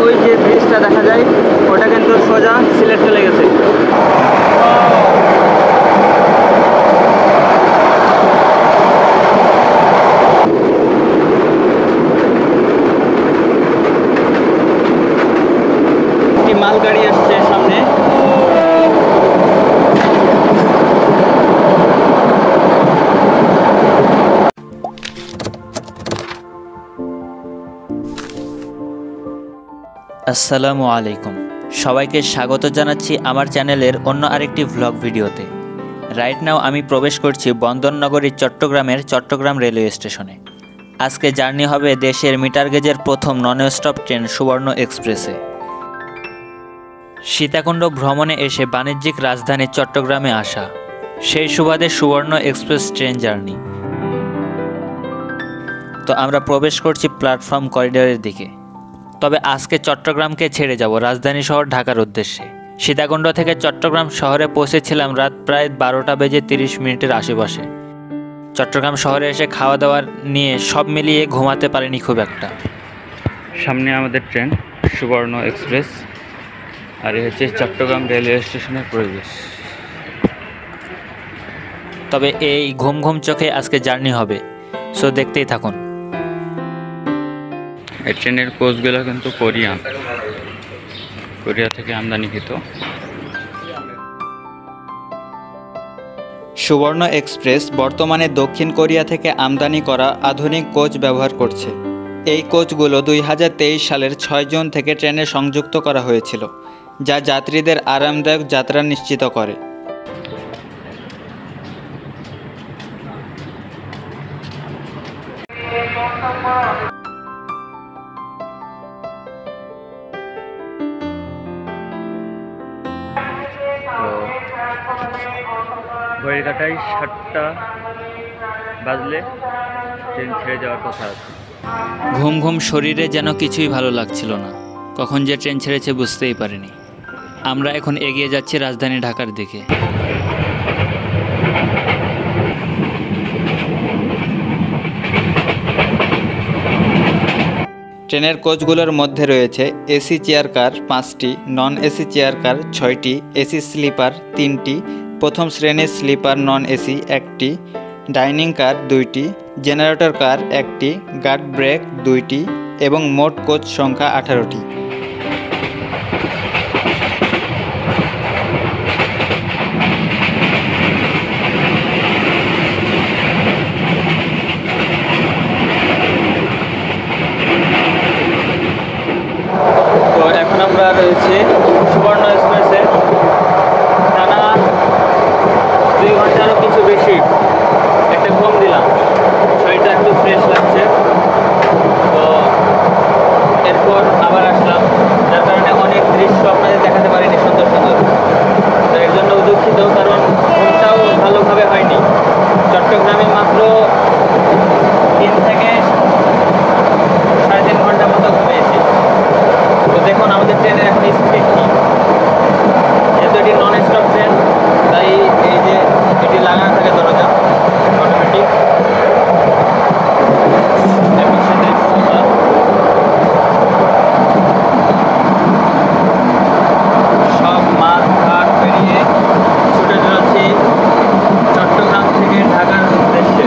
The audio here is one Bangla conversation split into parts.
ওই যে ব্রিজটা দেখা যায় ওটা কিন্তু সোজা সিলেট চলে গেছে। একটি মালগাড়ি আসছে সামনে। আসসালামু আলাইকুম, সবাইকে স্বাগত জানাচ্ছি আমার চ্যানেলের অন্য আরেকটি ভ্লগ ভিডিওতে। রাইট নাও আমি প্রবেশ করছি বন্দরনগরী চট্টগ্রামের চট্টগ্রাম রেলওয়ে স্টেশনে। আজকে জার্নি হবে দেশের মিটার গেজের প্রথম নন স্টপ ট্রেন সুবর্ণ এক্সপ্রেসে। সীতাকুণ্ড ভ্রমণে এসে বাণিজ্যিক রাজধানী চট্টগ্রামে আসা, সেই সুবাদে সুবর্ণ এক্সপ্রেস ট্রেন জার্নি। তো আমরা প্রবেশ করছি প্ল্যাটফর্ম করিডোরের দিকে। তবে আজকে চট্টগ্রামকে ছেড়ে যাব রাজধানী শহর ঢাকার উদ্দেশ্যে। সীতাকুণ্ড থেকে চট্টগ্রাম শহরে পৌঁছেছিলাম রাত প্রায় 12:30 আশেপাশে। চট্টগ্রাম শহরে এসে খাওয়া দাওয়ার নিয়ে সব মিলিয়ে ঘুমাতে পারিনি খুব একটা। সামনে আমাদের ট্রেন সুবর্ণ এক্সপ্রেস, আর এই হচ্ছে চট্টগ্রাম রেলওয়ে স্টেশনের পরিবেশ। তবে এই ঘুম ঘুম চোখে আজকে জার্নি হবে, সো দেখতেই থাকুন। এই ট্রেনের কোচগুলো কিন্তু কোরিয়া থেকে আমদানিকৃত। সুবর্ণ এক্সপ্রেস বর্তমানে দক্ষিণ কোরিয়া থেকে আমদানি করা আধুনিক কোচ ব্যবহার করছে। এই কোচগুলো 2023 সালের 6 জুন থেকে ট্রেনে সংযুক্ত করা হয়েছিল, যা যাত্রীদের আরামদায়ক যাত্রা নিশ্চিত করে। ঘড়ির কাঁটায় 7টা বাজলে ট্রেন ছেড়ে যাওয়ার কথা আছে। ঘুম ঘুম শরীরে যেন কিছুই ভালো লাগছিল না, কখন যে ট্রেন ছেড়েছে বুঝতেই পারিনি। আমরা এখন এগিয়ে যাচ্ছি রাজধানী ঢাকার দিকে। ট্রেনের কোচগুলোর মধ্যে রয়েছে এসি চেয়ার কার 5টি, নন এসি চেয়ার কার 6টি, এসি স্লিপার 3টি, প্রথম শ্রেণীর স্লিপার নন এসি 1টি, ডাইনিং কার 2টি, জেনারেটর কার 1টি, গার্ড ব্রেক 2টি এবং মোট কোচ সংখ্যা 18টি। তো এখন আমরা রয়েছে সুবর্ণ এক্সপ্রেসে। টানা 2 ঘন্টারও কিছু বেশি একটা ঘুম দিলাম, শরীরটা একটু ফ্রেশ লাগছে। তো এরপর আবার আসলাম, যার কারণে অনেক দৃশ্য আপনাদের দেখাতে পারিনি সুন্দর সুন্দর। তো এর জন্য দুঃখিত, কারণ ঘুমটাও ভালোভাবে হয়নি। চট্টগ্রামে মাত্র 3 থেকে 3.5 ঘন্টা মতো ঘুমিয়েছি। তো দেখুন আমাদের ট্রেনের এখন স্পিড কী। যেহেতু এটি নন স্টপ ট্রেন, তাই এই যে এটি লাগানো থাকে দরজা অটোমেটিক। সব মাঠ ঘাট পেরিয়ে ছুটে চলেছি চট্টগ্রাম থেকে ঢাকার উদ্দেশ্যে।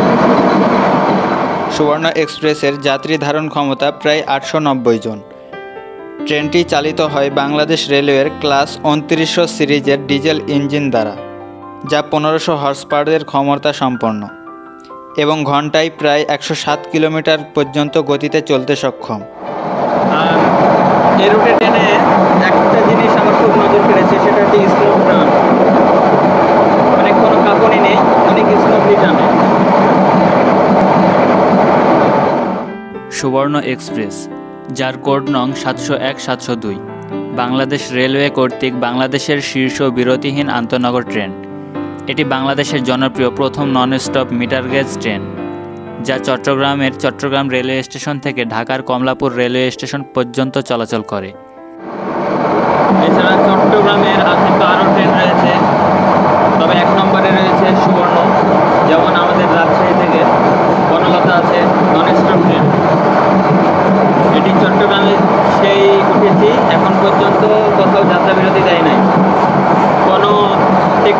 সুবর্ণ এক্সপ্রেসের যাত্রী ধারণ ক্ষমতা প্রায় 890 জন। ট্রেনটি চালিত হয় বাংলাদেশ রেলওয়ের ক্লাস 2900 সিরিজের ডিজেল ইঞ্জিন দ্বারা, যা 1500 হর্স পাওয়ারের ক্ষমতা সম্পন্ন এবং ঘন্টায় প্রায় 107 কিলোমিটার পর্যন্ত গতিতে চলতে সক্ষম। আর এই রুটে ট্রেনে একটা জিনিস আমার খুব নজর কেড়েছে, সেটা হচ্ছে স্মুথ রান। মানে কোনো কাঁপুনি নেই, অনেক স্মুথলি টানে। সুবর্ণ এক্সপ্রেস, যার কোড নং 701-702, বাংলাদেশ রেলওয়ে কর্তৃক বাংলাদেশের শীর্ষ বিরতিহীন আন্তঃনগর ট্রেন। এটি বাংলাদেশের জনপ্রিয় প্রথম non stop metre gauge train, যা চট্টগ্রামের চট্টগ্রাম রেলওয়ে স্টেশন থেকে ঢাকার কমলাপুর রেলওয়ে স্টেশন পর্যন্ত চলাচল করে। এছাড়া চট্টগ্রামের আরও ট্রেন রয়েছে, তবে 1 নম্বরে রয়েছে সুবর্ণ। যেমন আমাদের রাজশাহী থেকে বনলতা আছে নন স্টপ ট্রেন। এটি চট্টগ্রামে সেই উঠেছি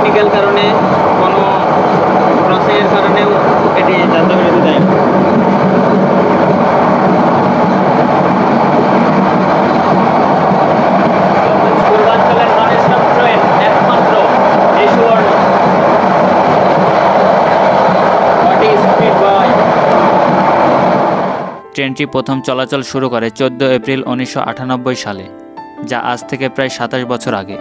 টেকনিক্যাল কারণে, কোনো ক্রসিংয়ের কারণেও এটি যাত্রাবিরতি দেয়। পূর্বাঞ্চলের নন স্টপ ট্রেন একমাত্র এই সুবর্ণ। স্পিড বয়। ট্রেনটি প্রথম চলাচল শুরু করে 14 এপ্রিল 1998 সালে, যা আজ থেকে প্রায় 27 বছর আগে।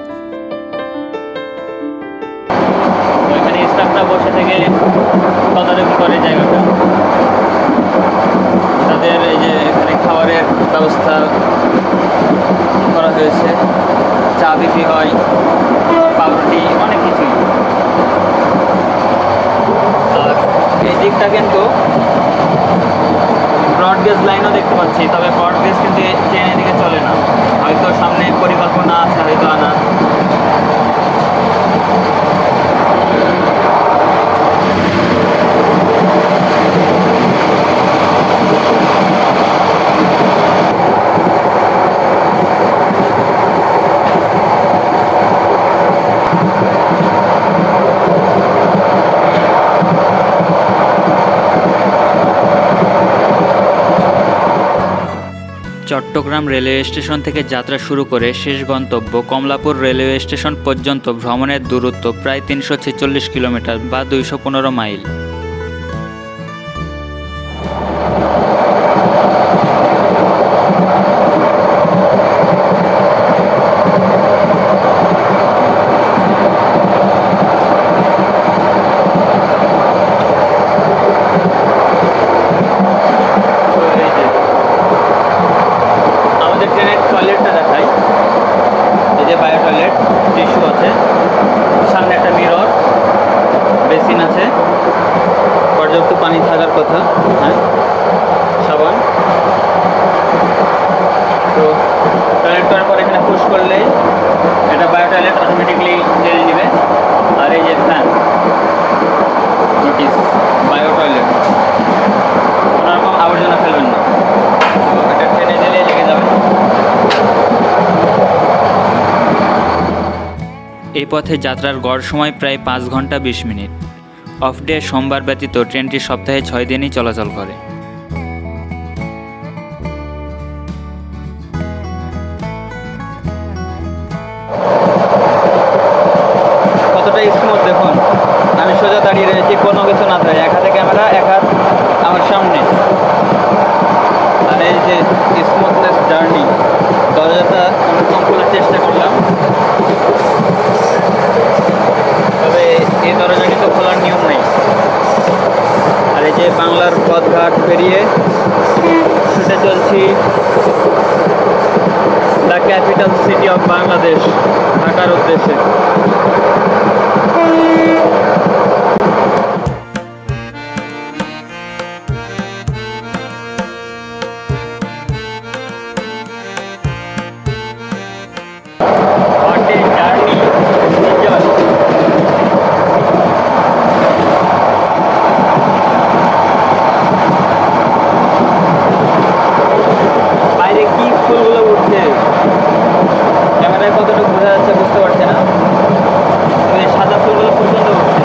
ওইখানে স্টাফরা বসে থেকে তদারকি করে জায়গাটা। তাদের এই যে এখানে খাবারের ব্যবস্থা করা হয়েছে, চা বিক্রি হয়, পাউরুটি, অনেক কিছুই। আর এই দিকটা কিন্তু ব্রডগেজ লাইনও দেখতে পাচ্ছি, তবে ব্রডগেজ কিন্তু ট্রেন এদিকে চলে না, হয়তো সামনে পরিকল্পনা আছে হয়তো আনা। চট্টগ্রাম রেলওয়ে স্টেশন থেকে যাত্রা শুরু করে শেষ গন্তব্য কমলাপুর রেলওয়ে স্টেশন পর্যন্ত ভ্রমণের দূরত্ব প্রায় 346 কিলোমিটার বা 215 মাইল। ট্রেনের টয়লেটটা দেখাই। এই যে বায়ো টয়লেট, টিস্যু আছে, সামনে একটা মিরর, বেসিন আছে, পর্যাপ্ত পানি থাকার কথা, হ্যাঁ, সাবান। তো টয়লেট করার পর এখানে পুশ করলে এটা বায়ো টয়লেট অটোমেটিকলি টেনে নেবে। আর এই যে ফ্যান, নোটিস বায়ো টয়লেট, কোনো রকম আবর্জনা ফেলবেন না, এটা ট্রেনে দিলে লেগে যাবে। এই পথে যাত্রার গড় সময় প্রায় 5 ঘন্টা 20 মিনিট। অফ ডে সোমবার ব্যতীত ট্রেনটি সপ্তাহে 6 দিনই চলাচল করে। কতটা স্মুথ দেখুন। আমি সোজা দাঁড়িয়ে রয়েছি, কোনো কিছু না থাকে, এক হাতে ক্যামেরা, এক হাত আমার সামনে। আর এই যে স্মুথনেস জার্নি। দরজাটা আমি কম খোলার চেষ্টা করলাম, তবে এই দরজা কিন্তু খোলার নিয়ম নেই। আর এই যে বাংলার পথঘাট পেরিয়ে ছুটে চলছি the capital city of Bangladesh, ঢাকার উদ্দেশ্যে। বাইরে কি ফুলগুলো উঠছে, ক্যামেরায় কতটুকু বোঝা যাচ্ছে বুঝতে পারছি না, সাদা ফুলগুলো পর্যন্ত উঠছে।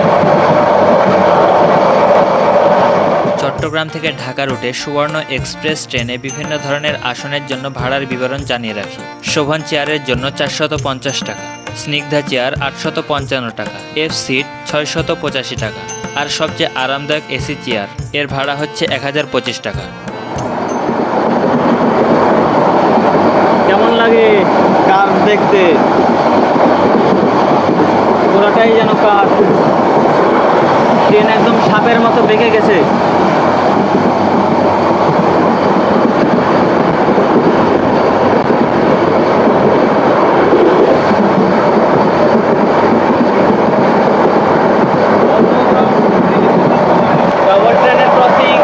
চট্টগ্রাম থেকে ঢাকা রুটে সুবর্ণ এক্সপ্রেস ট্রেনে বিভিন্ন ধরনের আসনের জন্য ভাড়ার বিবরণ জানিয়ে রাখি। শোভন চেয়ারের জন্য 450 টাকা, স্নিগ্ধা চেয়ার 855 টাকা, এফ সিট 685 টাকা, আর সবচেয়ে আরামদায়ক এসি চেয়ার এর ভাড়া হচ্ছে 1025 টাকা। কেমন লাগে কার দেখতে? পুরোটাই যেন কার। ট্রেন একদম সাপের মতো বেঁকে গেছে। ডাবল ট্রেনের ক্রসিং।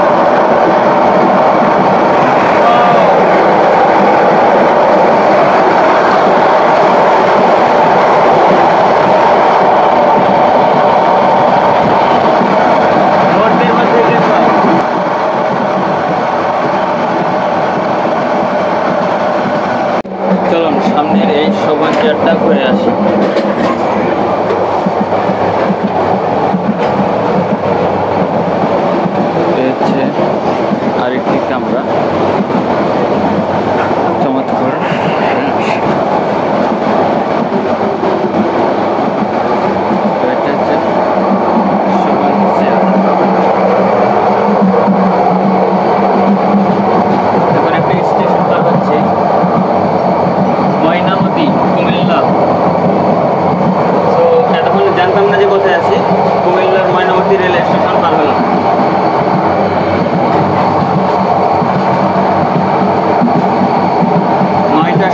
চলুন সামনের এই শোভন চেয়ারটা ঘুরে আসি।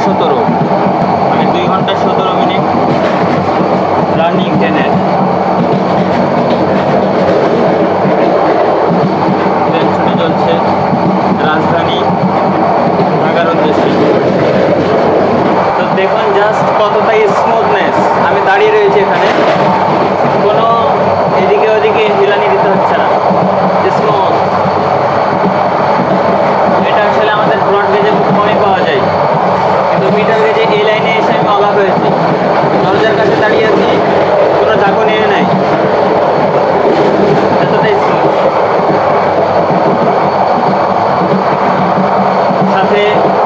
17, মানে 2 ঘন্টা 17 মিনিট রানিং ট্রেনের। ট্রেন ছুটে চলছে রাজধানী ঢাকার উদ্দেশ্যে। তো দেখুন জাস্ট কতটা স্মুথনেস। আমি দাঁড়িয়ে রয়েছি এখানে, কোনো এদিকে ওদিকে হিলানি দিতে হচ্ছে না, স্মুথ। এটা আসলে আমাদের ব্রড গেজে খুব কমই পাওয়া যায়, কিন্তু মিটার গেজে এই লাইনে এসে আমি অবাক হয়েছি। দরজার কাছে দাঁড়িয়ে আছি, কোনো ঝাঁকুনি নাই, এতটাই স্মুথ। সাথে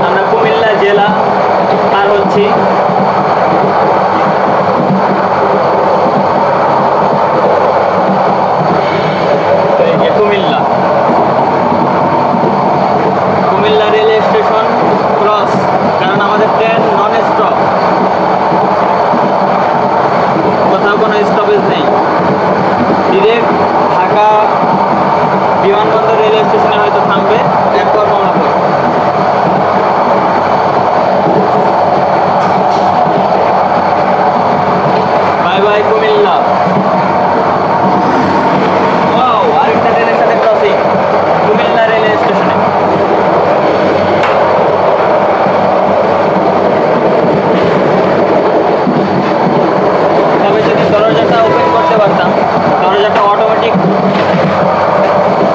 আমরা কুমিল্লা জেলা পার হচ্ছি। এই যে কুমিল্লা রেলওয়ে স্টেশন ক্রস, কারণ আমাদের ট্রেন নন স্টপ, কোথাও কোনো স্টপেজ নেই। ডিরেক্ট ঢাকা বিমানবন্দর রেলওয়ে স্টেশনে হয়তো থামবে, এরপর রওনা হবে। Bye bye Comilla. ওয়াও, আরেকটা ট্রেনের সাথে ক্রসিং কুমিল্লা রেলওয়ে স্টেশনে। তবে যদি দরজাটা ওপেন করতে পারতাম, দরজাটা অটোমেটিক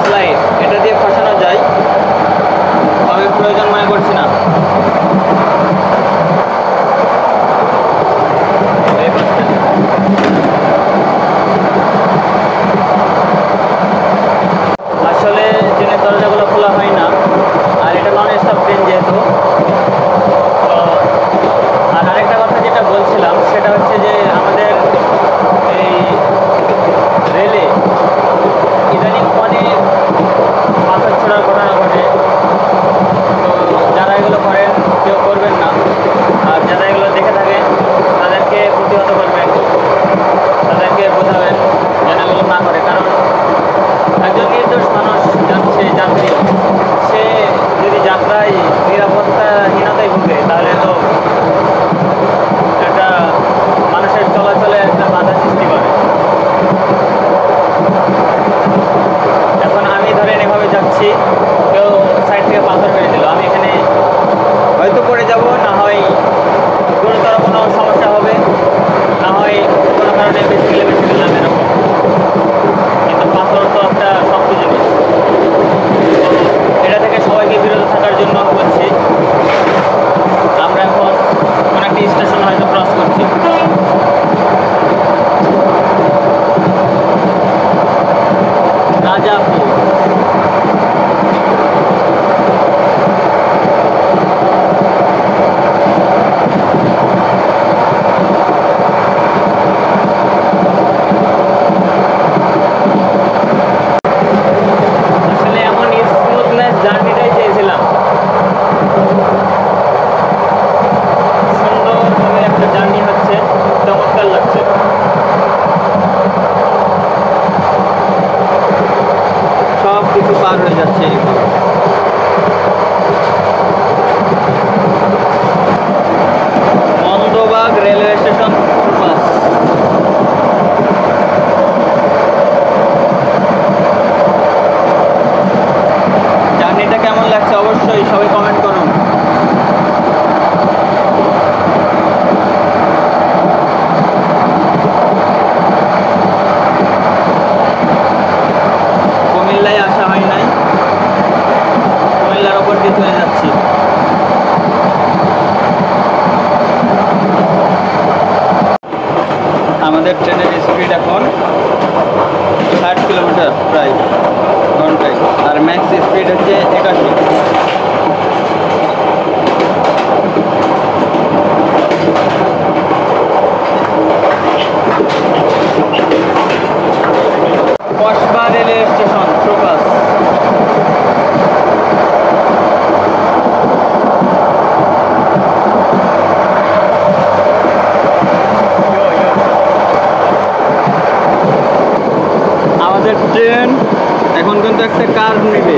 স্লাইড, এটা দিয়ে ফাঁসানো যায়, তবে প্রয়োজন মনে করছি না। আসলে ট্রেনের দরজাগুলো খোলা হয় না, আর এটা নন স্টপ ট্রেন যেহেতু। তো আর আরেকটা কথা যেটা বলছিলাম সেটা হচ্ছে যে আমাদের এই রেলে ইদানিং অনেক পাথর ছোড়ার ঘটনা ঘটে। তো যারা এগুলো করেন কেউ করবেন না, আর যারা এগুলো দেখে থাকেন তাদেরকে প্রতিহত করবেন, তাদেরকে বোঝাবেন যেন এগুলো না করে। কারণ একজন নির্দোষ মানুষ যাচ্ছে, যাত্রী, সে যদি যাত্রায় নিরাপত্তাহীনতায় ভুগে তাহলে তো একটা মানুষের চলাচলে একটা বাধা সৃষ্টি করে। এখন আমি ধরেন এভাবে যাচ্ছি, কেউ সাইড থেকে পাথর মেরে দিল, আমি এখানে হয়তো পড়ে যাব, না হয় গুরুতর কোনো সমস্যা হবে, না হয় কোনো কারণে বেশি গেলাম এরকম। কিন্তু পাথর তো একটা শক্ত জিনিস। তো এটা থেকে সবাইকে বিরত থাকার জন্য বলছি, আমরা এখন কোনো একটা স্টেশন হয়তো ক্রস করছি। রাজাপুর। আসলে এমন স্মুথনেস জার্নিটাই চেয়েছিলাম। সুন্দরভাবে একটা জার্নি হচ্ছে, চমৎকার লাগছে। সব কিছু পার হয়ে যাচ্ছে এইভাবে। মন্দবাগ রেলওয়ে স্টেশন বাস। জার্নিটা কেমন লাগছে অবশ্যই সবাই কমেন্ট করুন। কুমিল্লায় আসা হয় নাই, কুমিল্লার ওপর দিয়ে চলে যাচ্ছি। আমাদের ট্রেনের স্পিড এখন 60 কিলোমিটার প্রায় ঘন্টায়, আর ম্যাক্স স্পিড হচ্ছে 81। Kasba railway station super. আমাদের ট্রেন এখন কিন্তু একটা কার্ভ নেবে।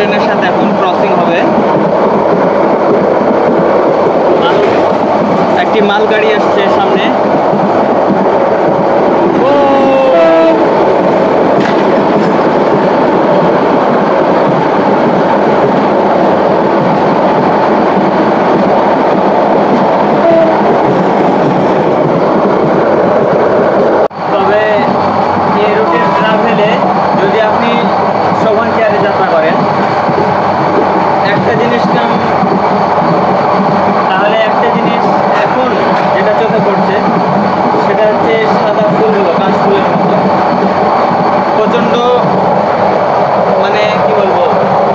ট্রেনের সাথে এখন ক্রসিং হবে। একটি মালগাড়ি আসছে সামনে। তবে এই রুটের ট্রাভেলে যদি আপনি শোভন চেয়ারে যাত্রা করেন, একটা জিনিস তাহলে একটা জিনিস এখন যেটা চোখে পড়ছে সেটা হচ্ছে সাদা ফুলগুলো কাশফুলের মতো প্রচণ্ড, মানে কি বলবো,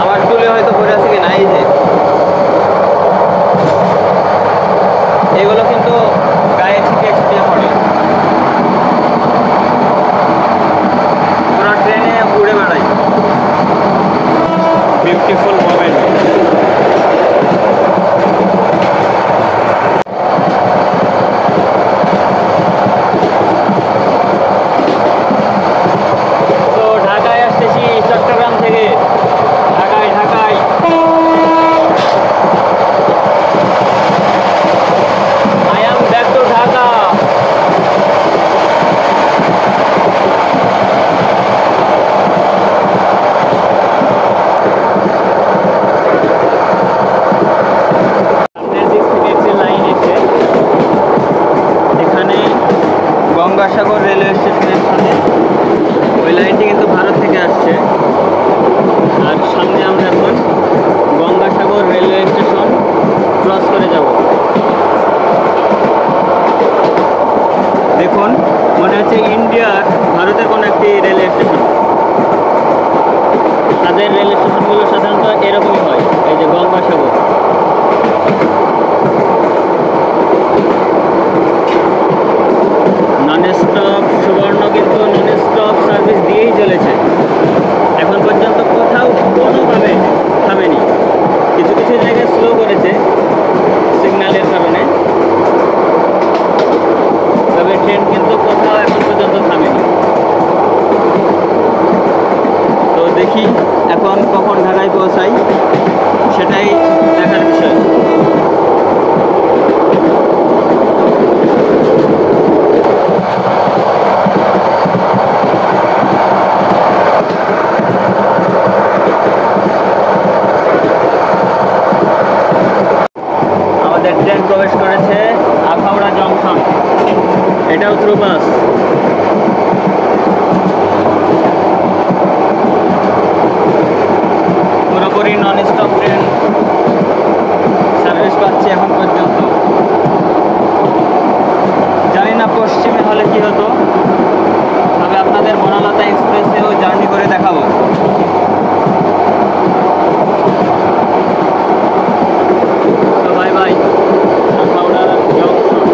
আমার চুলে হয়তো পড়ে আছে কিনা, এই যে এগুলো কিন্তু গায়ে ছিটিয়ে ছিটিয়ে পড়ে। ওরা ট্রেনে উড়ে বেড়ায়। Beautiful moment. তো ঢাকায় আসতেছি চট্টগ্রাম থেকে। ঢাকায় I am back to Dhaka. সামনের দিক থেকে একটি লাইন এসে এখানে গঙ্গাসাগর রেলওয়ে স্টেশনের সাথে, ওই লাইনটি কিন্তু ভারত থেকে আসছে। আর সামনে আমরা এখন গঙ্গাসাগর রেলওয়ে স্টেশন ক্রস করে যাব। দেখুন, মনে হচ্ছে ইন্ডিয়ার ভারতের কোনো একটি রেলওয়ে স্টেশন। তাদের রেল স্টেশনগুলো সাধারণত এরকমই হয়। এই যে গঙ্গাসাগর, নন স্টপ সুবর্ণ কিন্তু নন স্টপ সার্ভিস দিয়েই চলেছে। এখন পর্যন্ত কোথাও কোনোভাবে থামেনি। কিছু কিছু জায়গায় স্লো করেছে সিগন্যালের কারণে, তবে ট্রেন কিন্তু কোথাও এখন পর্যন্ত থামেনি। তো দেখি এখন কখন ঢাকায় পৌঁছাই, সেটাই দেখার বিষয়। আমাদের ট্রেন প্রবেশ করেছে আখাউড়া জংশন। এটাও থ্রু বাস। পুরোপুরি নন স্টপ ট্রেন সার্ভিস পাচ্ছি এখন পর্যন্ত। জানি না পশ্চিমে হলে কি হতো, তবে আপনাদের বনলতা এক্সপ্রেসেও জার্নি করে দেখাবো। তো বাই বাই আখাউড়া জংশন।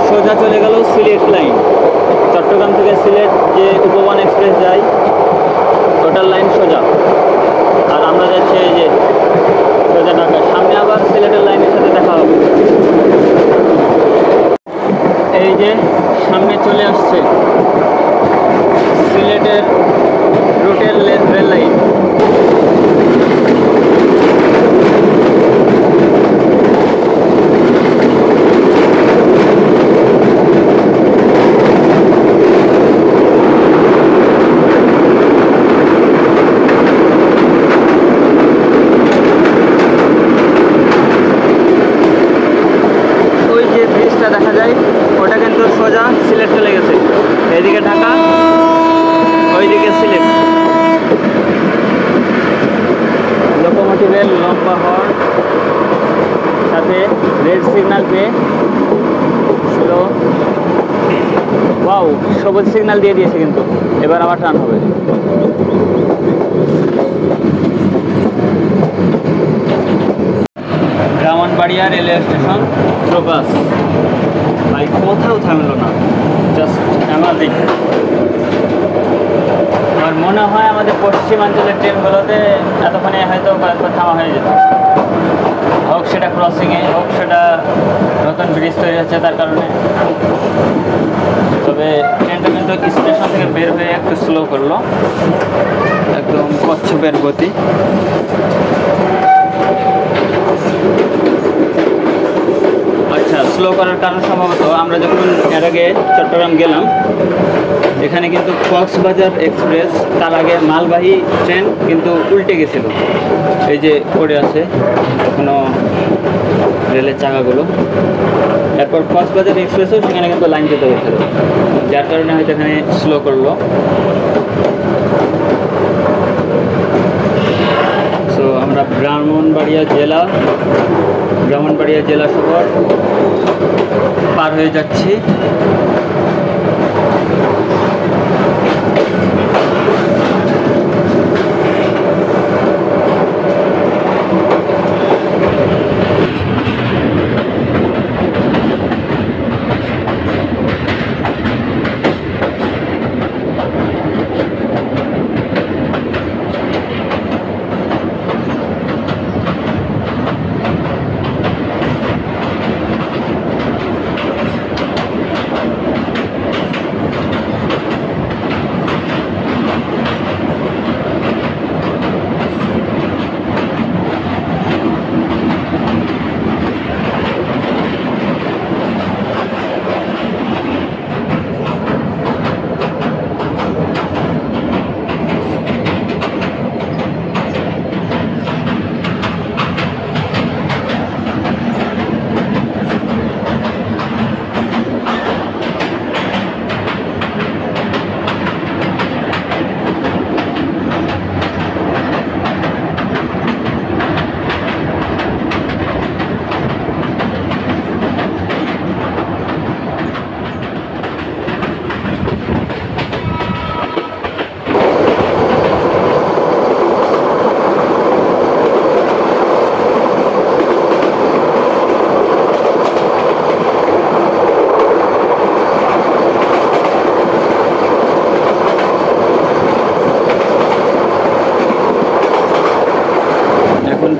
সোজা চলে গেল সিলেট লাইন। চট্টগ্রাম থেকে সিলেট যে উপবন এক্সপ্রেস যায় ওটার লাইন সোজা, আর আমরা যাচ্ছি এই যে সোজা ঢাকায়। সামনে আবার সিলেটের লাইনের সাথে দেখা হবে। এই যে সামনে চলে আসছে সিলেটের রুটের রেল লাইন। দেখা যায় ওটা কিন্তু সোজা সিলেট চলে গেছে। এইদিকে ঢাকা, ওইদিকে সিলেট। লোকোমোটিভের লম্বা হর্ন, সাথে রেড সিগন্যাল পেয়ে স্লো। ওয়াও, সবুজ সিগন্যাল দিয়ে দিয়েছে কিন্তু এবার আবার টার্ন হবে। ব্রাহ্মণবাড়িয়া রেলওয়ে স্টেশন থ্রু বাস। ভাই কোথাও থামলো না, জাস্ট অ্যামাজিং। আর মনে হয় আমাদের পশ্চিমাঞ্চলের ট্রেনগুলোতে এতক্ষণে হয়তো কয়েকবার থামা হয়ে যেত, হোক সেটা ক্রসিংয়ে, হোক সেটা নতুন ব্রিজ তৈরি হচ্ছে তার কারণে। তবে ট্রেনটা কিন্তু স্টেশন থেকে বের হয়ে একটু স্লো করলো, একদম কচ্ছপের গতি। আচ্ছা, স্লো করার কারণ সম্ভবত আমরা যখন এর আগে চট্টগ্রাম গেলাম, এখানে কিন্তু কক্সবাজার এক্সপ্রেস, তার আগে মালবাহী ট্রেন কিন্তু উল্টে গেছিল, এই যে পড়ে আছে এখনো রেলের চাকাগুলো। এরপর কক্সবাজার এক্সপ্রেসও সেখানে কিন্তু লাইন যেতে হয়েছিল, যার কারণে হয়তো এখানে স্লো করলো। সো আমরা ব্রাহ্মণবাড়িয়া জেলা শহর পার হয়ে যাচ্ছি।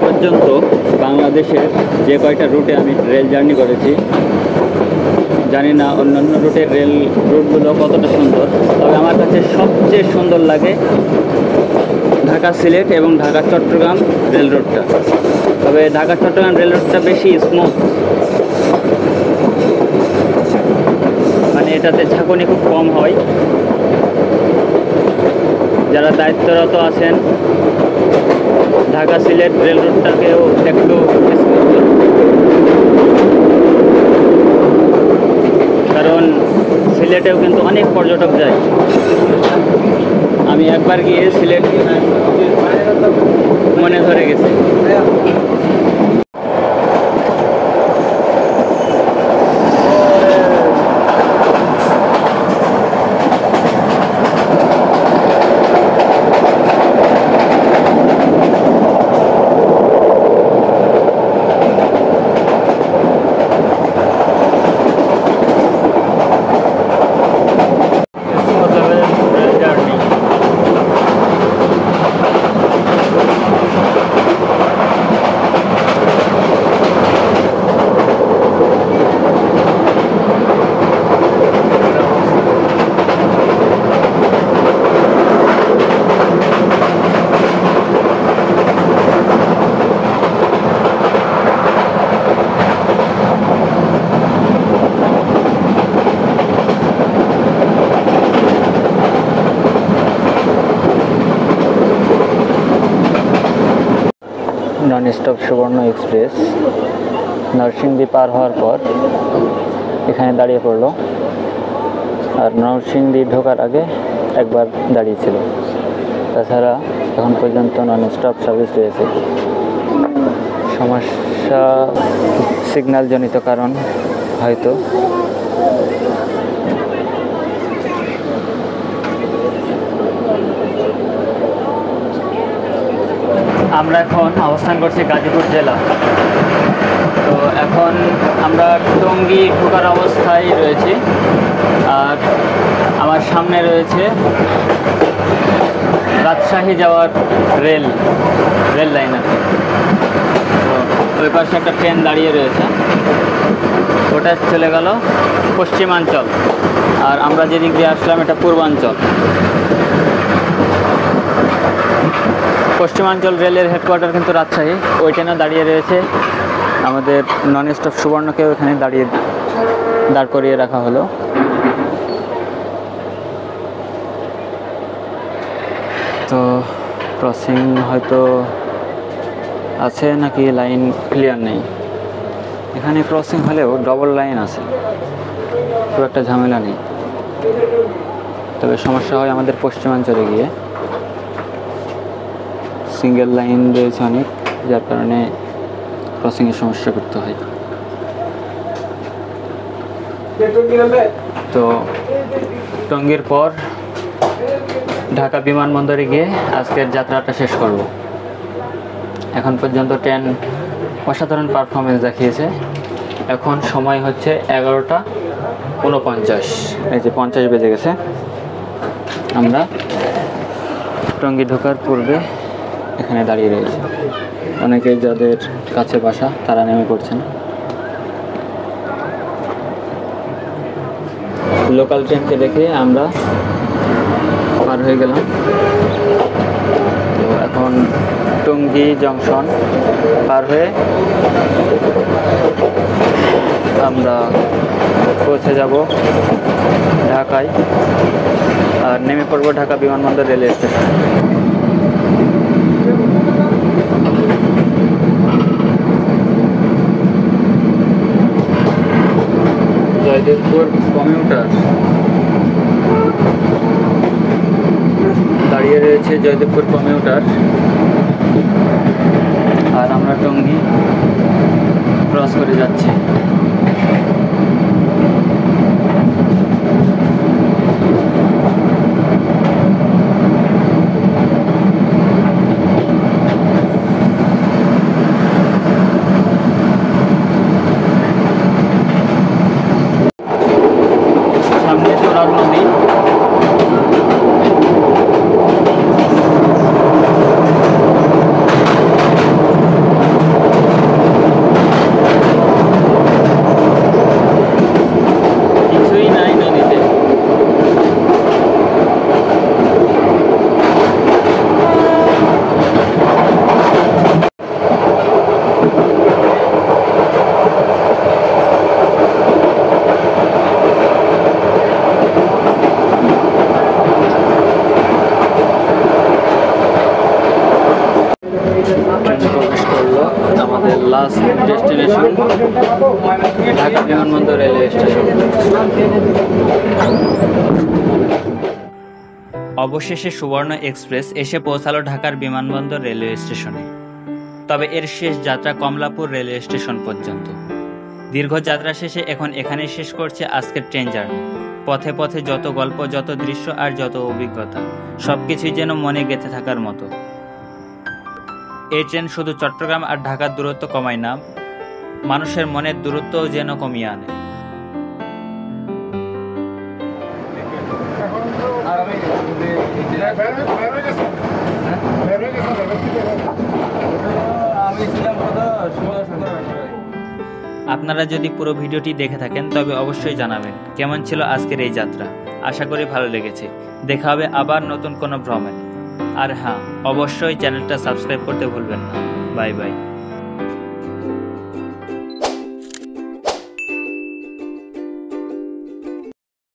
পর্যন্ত বাংলাদেশের যে কয়টা রুটে আমি রেল জার্নি করেছি, জানি না অন্যান্য রুটের রেল রুটগুলো কতটা সুন্দর, তবে আমার কাছে সবচেয়ে সুন্দর লাগে ঢাকা সিলেট এবং ঢাকা চট্টগ্রাম রেল রুটটা। তবে ঢাকা চট্টগ্রাম রেল রুটটা বেশি স্মুথ, মানে এটাতে ঝাঁকুনি খুব কম হয়। যারা দায়িত্বরত আছেন ঢাকা সিলেট রেল রুটটাকেও একটু স্মুথ করুন, কারণ সিলেটেও কিন্তু অনেক পর্যটক যায়। আমি একবার গিয়ে সিলেট মনে ধরে গেছে। নন স্টপ সুবর্ণ এক্সপ্রেস নরসিংদী পার হওয়ার পর এখানে দাঁড়িয়ে পড়লো, আর নরসিংদী ঢোকার আগে একবার দাঁড়িয়েছিল। তাছাড়া এখন পর্যন্ত নন স্টপ সার্ভিস রয়েছে। সমস্যা সিগন্যালজনিত কারণ হয়তো। আমরা এখন অবস্থান করছি গাজীপুর জেলা। তো এখন আমরা টঙ্গী ঢোকার অবস্থায় রয়েছি, আর আমার সামনে রয়েছে রাজশাহী যাওয়ার রেল লাইন আছে। তো ওই পাশে একটা ট্রেন দাঁড়িয়ে রয়েছে, ওটা চলে গেল পশ্চিমাঞ্চল, আর আমরা যেদিক দিয়ে আসলাম এটা পূর্বাঞ্চল। পশ্চিমাঞ্চল রেলের হেডকোয়ার্টার কিন্তু রাজশাহী। ওই ট্রেনে দাঁড়িয়ে রয়েছে আমাদের নন স্টপ সুবর্ণকেও এখানে দাঁড় করিয়ে রাখা হলো। তো ক্রসিং হয়তো আছে নাকি লাইন ক্লিয়ার নেই। এখানে ক্রসিং হলেও ডবল লাইন আছে, খুব একটা ঝামেলা নেই। তবে সমস্যা হয় আমাদের পশ্চিমাঞ্চলে গিয়ে, সিঙ্গেল লাইন রয়েছে অনেক, যার কারণে ক্রসিংয়ের সমস্যা করতে হয়। তো টঙ্গীর পর ঢাকা বিমানবন্দরে গিয়ে আজকের যাত্রাটা শেষ করব। এখন পর্যন্ত ট্রেন অসাধারণ পারফরমেন্স দেখিয়েছে। এখন সময় হচ্ছে 11:49, এই যে 50 বেজে গেছে। আমরা টঙ্গী ঢোকার পূর্বে এখানে দাঁড়িয়ে রয়েছে। অনেকেই যাদের কাছে বাসা তারা নেমে পড়ছেন। লোকাল ট্রেনকে দেখে আমরা পার হয়ে গেলাম। তো এখন টঙ্গী জংশন পার হয়ে আমরা পৌঁছে যাব ঢাকায়, আর নেমে পড়ব ঢাকা বিমানবন্দর রেলওয়ে স্টেশন। জয়দেবপুর কমিউটার দাঁড়িয়ে রয়েছে, জয়দেবপুর কমিউটার। আর আমরা টঙ্গী ক্রস করে যাচ্ছি। সামনে চোরাগ নদী। কিছুই নাই নদীতে। প্রবেশ করলো আমাদের লাস্ট ডেস্টিনেশন ঢাকা বিমানবন্দর রেলওয়ে স্টেশন। অবশেষে সুবর্ণ এক্সপ্রেস এসে পৌঁছালো ঢাকার বিমানবন্দর রেলওয়ে স্টেশনে। তবে এর শেষ যাত্রা কমলাপুর রেলওয়ে স্টেশন পর্যন্ত। দীর্ঘ যাত্রা শেষে এখন এখানেই শেষ করছে আজকের ট্রেন জার্নি। পথে পথে যত গল্প, যত দৃশ্য আর যত অভিজ্ঞতা, সবকিছুই যেন মনে গেঁথে থাকার মতো। এই ট্রেন শুধু চট্টগ্রাম আর ঢাকার দূরত্ব কমায় না, মানুষের মনের দূরত্বও যেন কমিয়ে আনে। আপনারা যদি পুরো ভিডিওটি দেখে থাকেন তবে অবশ্যই জানাবেন কেমন ছিল আজকের এই যাত্রা। আশা করি ভালো লেগেছে। দেখা হবে আবার নতুন কোনো ভ্রমণে। আর হ্যাঁ, অবশ্যই চ্যানেলটা সাবস্ক্রাইব করতে ভুলবেন না। Bye bye.